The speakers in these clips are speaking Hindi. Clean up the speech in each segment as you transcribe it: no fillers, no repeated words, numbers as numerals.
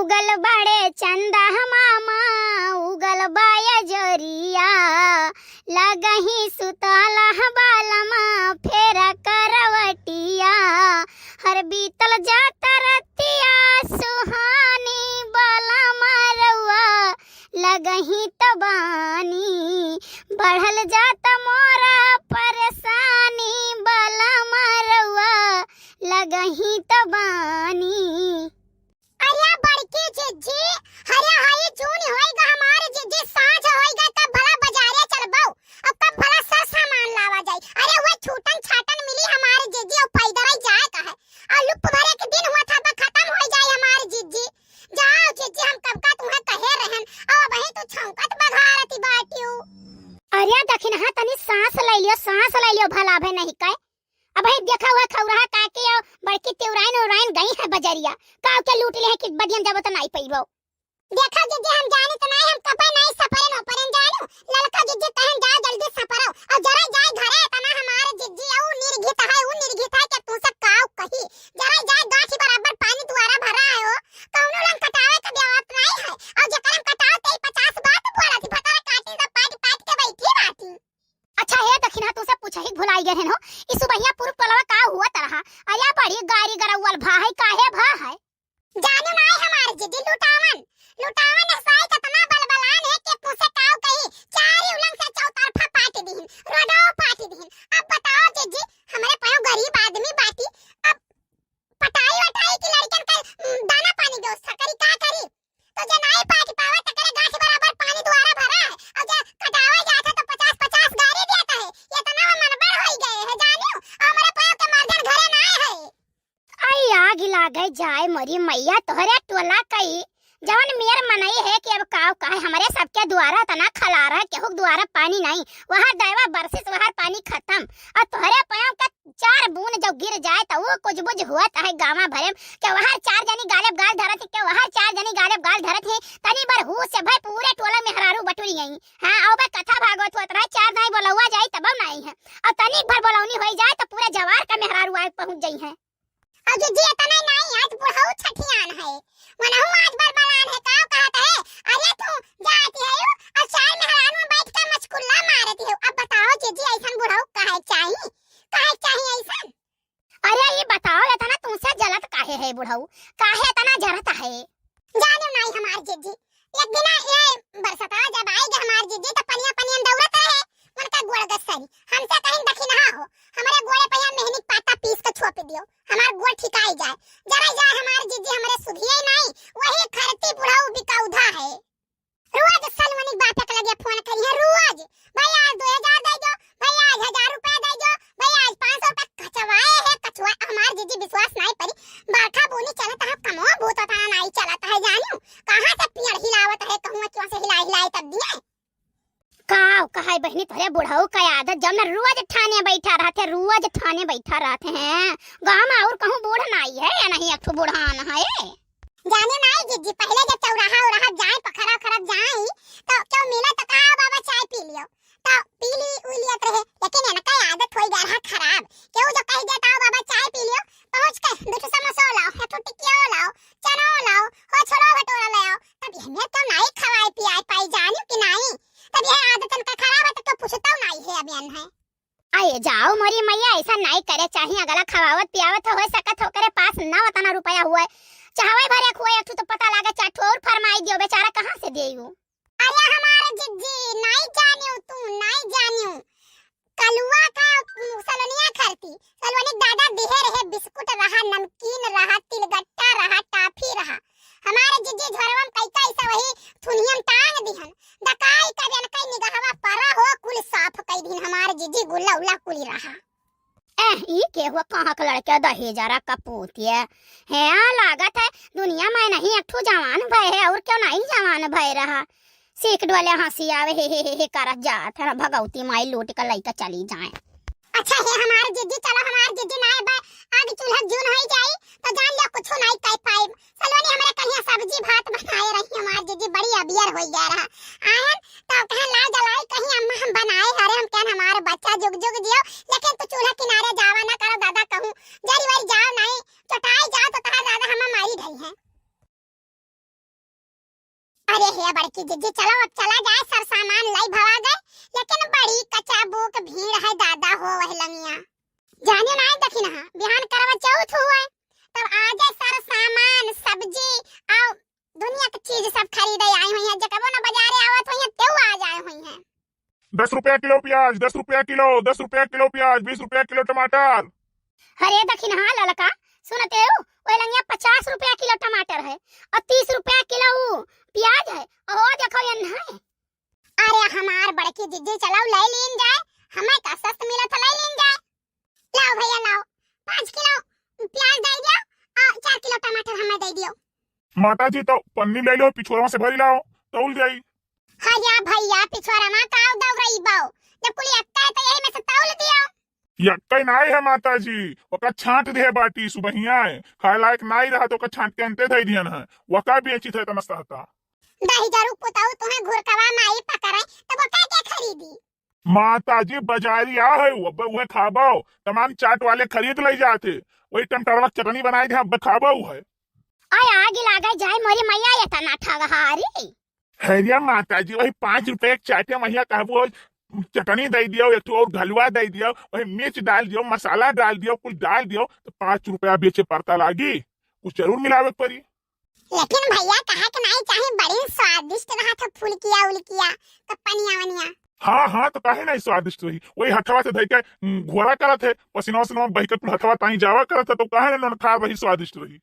उगल बड़े चंदा मामा उगल बाया जरिया लगही सुतला बालमा फेरा करवटिया हर बीतल जाता रतिया सुहानी बालमा रउआ लगही तबानी बढ़ल जाता मोरा परेशानी बालमा रउआ लगही तबानी। अरे बड़की जिज्जी हरे हाई जून होएगा हमारे जिज्जी साँझ होएगा तब भला बाजारे चलबो अब कब भला सब सामान लावा जाई। अरे वो छूटन छाटन मिली हमारे जिज्जी और पैदल ही जाए का है और लुक भरे के दिन हुआ था खत्म हो जाए हमारे जिज्जी। जाओ जिज्जी हम कब का तुम्हें कहे रहन अब वही तो छौंकत बघारती बाटियो। अरे दखिन हां तनी सांस ले लियो भला भे नहीं कहे अब ही देखा हुआ खौरा काके और बड़की तेवराइन गई है बजरिया काव के लूट ले है कि बदियन जब त नहीं पइबो। देखा जिज्जी हम जानी तो नहीं हम कपे नहीं सपरे न परन जानू लड़का जिज्जी कहन जा जल्दी सपरो और जरा जाए घरे तना हमारे जिज्जी औ निर्घित है कि तू सब काव कही जरा जाए गाठी बराबर पानी द्वारा भरा है हो कौनो लन कटावे का देवत नहीं है और जकर हम कटाव ते 50 बात बोला थी भतरा काटी सब पाट के बैठी बाटी। अच्छा है दखिन हां तू से पूछा ही भुलाई गए हो इस सुबहिया पूर्व पलवा का हुआ तरह अरे बड़ी गाड़ी गरौल भा है काहे भा है जानू नहीं हमारे जिज्जी लुटावन हसाई कितना बलबलान है कि पूछे काव कही चारी उलंग से चौतरफा पाटी दीन रोडो पाटी दीन। अब बताओ जिज्जी हमारे पायो गरीब आदमी बाटी अब पटाई वटाई की लड़कन का दाना पानी व्यवस्था करी का करी तो जे नहीं पाटी पावे त करे गाछ बराबर पानी द्वारा भरा है और जे कटावे जाता तो 50-50 गाड़ी देता है ये तो ना मनबर हो गए है जानू हमारे पायो के मर्दन घरे ना है। आई आग लागे जाए मरी मैया तोहरे टोला कई जवन मेर मनई है कि अब काव काहे हमारे सबके द्वारा तना खलारा केहू द्वारा पानी नहीं वहां दैवा बरसिस वहां पानी खत्म और तोहरे पायों का 4 बूंद जब गिर जाए तो वो कुछ बुझ हुआ है गावा भरे के वहां 4 जनी गालब गाल धरत के वहां 4 जनी गालब गाल धरत है तनी बार हु से भाई पूरे टोला में हरारू बटुरी गई। हां और बे कथा भागवत होत रहा 4 नहीं बोलवा जाए तब नहीं है और तनी भर बोलौनी हो जाए तो पूरे जवार का मेहरारू आए पहुंच गई है। और जिज्जी इतना नहीं आज बुढ़ऊ छठियान है मनहु आज बलबलान है काव कहत है अरे तू जाती है और चाय मेहरान में बैठ के मचकुल्ला मारती है। अब बताओ जिज्जी ऐसन बुढ़ऊ काहे चाहिए ऐसन। अरे ये बताओ ले तना तुमसे जलत काहे है बुढ़ऊ काहे तना जरत है जानू नहीं हमार जिज्जी एक दिन ये बरसता जब आएगा हमार जिज्जी तो पनिया दौड़त रहे मन का गोड़ गसरी हमसे कहीं दखी ना हो हमारे गोड़े पे मेहनी पाता पीस के छोप दियो हमार गोड़ ठिकाई जाए जरा जाए हमार जिज्जी हमरे सुधिए नहीं वही खरती बुढ़ऊ बिकाउधा है। रोज सलमनी बापे के लगे फोन करी है रोज भाई आज 2000 दे दो भाई आज 1000 रुपए दे दो भाई आज 500 रुपए कचवाए है कचवा हमार जिज्जी विश्वास नहीं परी बाठा बोनी चलत है कमो भूत ता नहीं चलत है जानू कहां से पेड़ हिलावत है कहूं क्यों से हिलाए तब दिए काव कहाय बहनी तोरे बुढ़ऊ का आदत जब मैं रोज ठाने बैठा रहते हैं गांव में और कहूं बूढ़ नहीं है या नहीं एक बूढ़ान है जाने नहीं जिज्जी पहले जब चौराहा जाए पखरा खरब जाए तो क्यों मिला तो कहा बाबा चाय पी लियो तो पी ली उलियत रहे लेकिन इनका आदत हो गया खराब क्यों जो कह देता हो बाबा चाय पी लियो पहुंच के दूध समोसा लाओ है तो टिकिया लाओ चना लाओ हो छोरो भटोरा ले आओ तब हमें तो नहीं खवाए पियाए पाई जानू कि नहीं तब ये आदतन का खराब है तो पूछता नहीं है अभियान है। आए जाओ मोरी मैया ऐसा नहीं करे चाहिए अगला खवावत पियावत हो सकत हो करे पास ना उतना रुपया हुआ चाहवे भरे हुए एक तो पता लागे चाठो और फरमाई दियो बेचारा कहां से देऊ। अरे हमारे जिज्जी नहीं जानियो तू नहीं जानियो कलुआ का सलोनिया खरती सलोनी दादा देहे रहे बिस्कुट रहा नमकीन रहा तिलगट्टा रहा टाफी रहा हमारे जिज्जी झरवम कैसा ऐसा वही थुनियन टांग दिहन दकाई का जन कई निगाहवा परा हो कुल साफ कई दिन हमारे जिज्जी गुल्ला उला कुली रहा। ई के हुआ कहां का लड़का दहेजरा कपूतिया है लागत है दुनिया में नहीं एक ठो जवान भय है और क्यों नहीं जवान भय रहा सीख डोले हंसी आवे हे करत जात है भगवती माई लूट के लइका चली जाए। अच्छा है हमारे जिज्जी चलो हमारे जिज्जी नाय बा आगे चूल्हा जून हो जाई तो जान लिया कुछ नहीं कह पाए सलोनी हमारे कन्या सब्जी भात बनाए रही हमारे जिज्जी बड़ी अबियर हो गया रहा आयन तो कहे ला जलाई कहीं अम्मा हम बनाए हरे हम कहन हमारे बच्चा जुग जुग जियो लेकिन तू चूल्हा किनारे जावा ना करो दादा कहूं जरी वरी जाओ नहीं चटाई जाओ तो कहा दादा हम मारी गई है। अरे हे बड़की जीजी चलो अब चला जाए, सब सामान लाई भरा गए, लेकिन बड़ी कचाबुक भीड़ है दादा हो वह लंगिया। जाने ना देखी ना बिहान करवा चौथ हुआ तब आ जाए सारा सामान सब्जी और दुनिया की चीज सब खरीदे आई हुई है, जकबो ना बाजारे आवत हुई है तेऊ आ जाए हुई है। 10 रुपया किलो प्याज, 10 रुपया किलो, 10 रुपया किलो प्याज, 20 रुपया किलो टमाटर। अरे दखिन हाँ ललका सुनते हो ओए लंगिया 50 रुपया किलो टमाटर है और 30 रुपया किलो प्याज है और देखो ये है। अरे हमार बड़की जीजी चलाओ ले लीन जाए, हमें का सस्त मिला था ले लीन जाए। लाओ भैया लाओ 5 किलो प्याज दे दियो और 4 किलो टमाटर हमें दे दियो। माता जी तो पन्नी ले लो, पिछोरवा से भरी लाओ, तौल जाई। हां भैया पिछोरा मा काव दव रही बाऊ, जब कुली अक्का है तो यही में से तौल दियो। यक्कई नाई है माता जी, ओका छांट दे बाटी सुबहिया है, खाए लायक नाई रहा तो ओका छांट के अंते धई दियन है, वका बेची थे त मस्त हता। दही जरू पुताऊ तुम्हें घुरकवा माई पकड़े तब ओका के खरीदी। माता जी बाजारी आ है वो खाबो, तमाम चाट वाले खरीद ले जाते, वही टमाटरवा चटनी बनाई दे अब खाबो है। आय आगे लागे जाए मोरी मैया ये तना ठगहारी। हैरिया माता जी वही 5 रुपए एक चाटे महिया कहबो, चटनी दे दियो, एक तो और घलवा दे दियो, वही मिर्च डाल दियो, मसाला डाल दियो, कुछ डाल दियो तो 5 रुपया बेचे पड़ता लागी, कुछ जरूर मिलावे पड़ी। लेकिन भैया कहा कि नहीं चाहे बड़ी स्वादिष्ट रहा था फुलकिया उलकिया तो पनिया वनिया। हाँ तो काहे नहीं स्वादिष्ट रही, वही हथवा से धई के घोड़ा करत है, पसीना से बहकत हथवा ताई जावा करत है, तो काहे न खा वही स्वादिष्ट रही।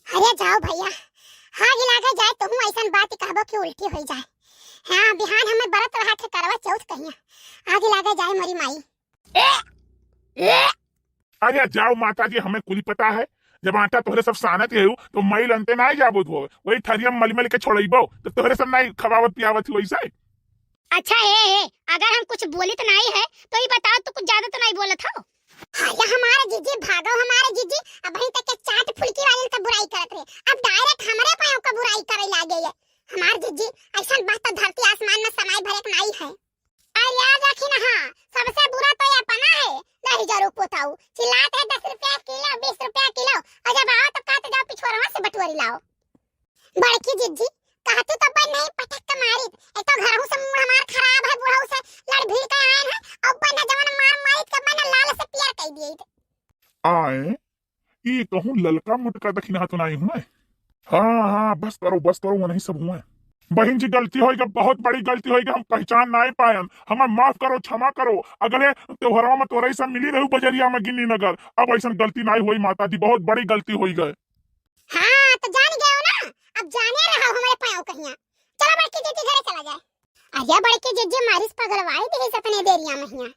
अरे जाओ भैया हाँ गिलागा जाए तुम ऐसा बात कहबो कि उल्टी हो जाए। हाँ बिहान हमें बरत रहा थे करवा चौथ कहिया आगे लागा जाए मरी माई। अरे जाओ माता जी, हमें कुली पता है, जब आटा तोहरे सब सानत है तो मई लंते ना जाबो धो, वही थरिया मल मल के छोड़इबो तो तोहरे सब नहीं खवावत पियावत ही वैसे। अच्छा है अगर हम कुछ बोली तो नहीं है तो ये बताओ तो कुछ ज्यादा तो नहीं बोलत हो। हां हमारे जीजी भागो हमारे जीजी अब वहीं तक के चाट फुलकी वाले का बुराई करत रहे, अब डायरेक्ट हमारे पायों का बुराई करे लागे है। हमार जीजी ऐसा बात तो धरती आसमान में समाई भरे नहीं है। और याद रखी ना हाँ सबसे बुरा तो ये अपना है, नहीं जरूर पोताऊ चिल्लाते हैं 10 रुपया किलो 20 रुपया किलो और जब आओ तो कहते जाओ पिछोरवा से बटोरी लाओ। बड़की जीजी कहतू तो बन नहीं पटक के मारी, एक तो घरहू से मुंह हमार खराब है, बुढ़ऊ से लड़ भीड़ के आए हैं और बन जवन मार मारी के बन लाल से पियर कह दिए आए ये कहूँ ललका मुटका दखिना तो नहीं हुए। हाँ बस करो वो नहीं सब हुए। बहन जी गलती होगी, बहुत बड़ी गलती होगी, हम पहचान नहीं पायन, हमें माफ करो क्षमा करो, अगले त्योहारों में तोरा सब मिली रहू बजरिया में गिन्नी नगर, अब ऐसा गलती नहीं हुई माता जी, बहुत बड़ी गलती हुई गए। हाँ तो जान गए हो ना, अब जाने रहा हमारे पायों कहिया। चलो बड़की जीजी घरे चला जाए। आजा बड़की जीजी मारिस पगलवाई दे सतने देरिया महिया।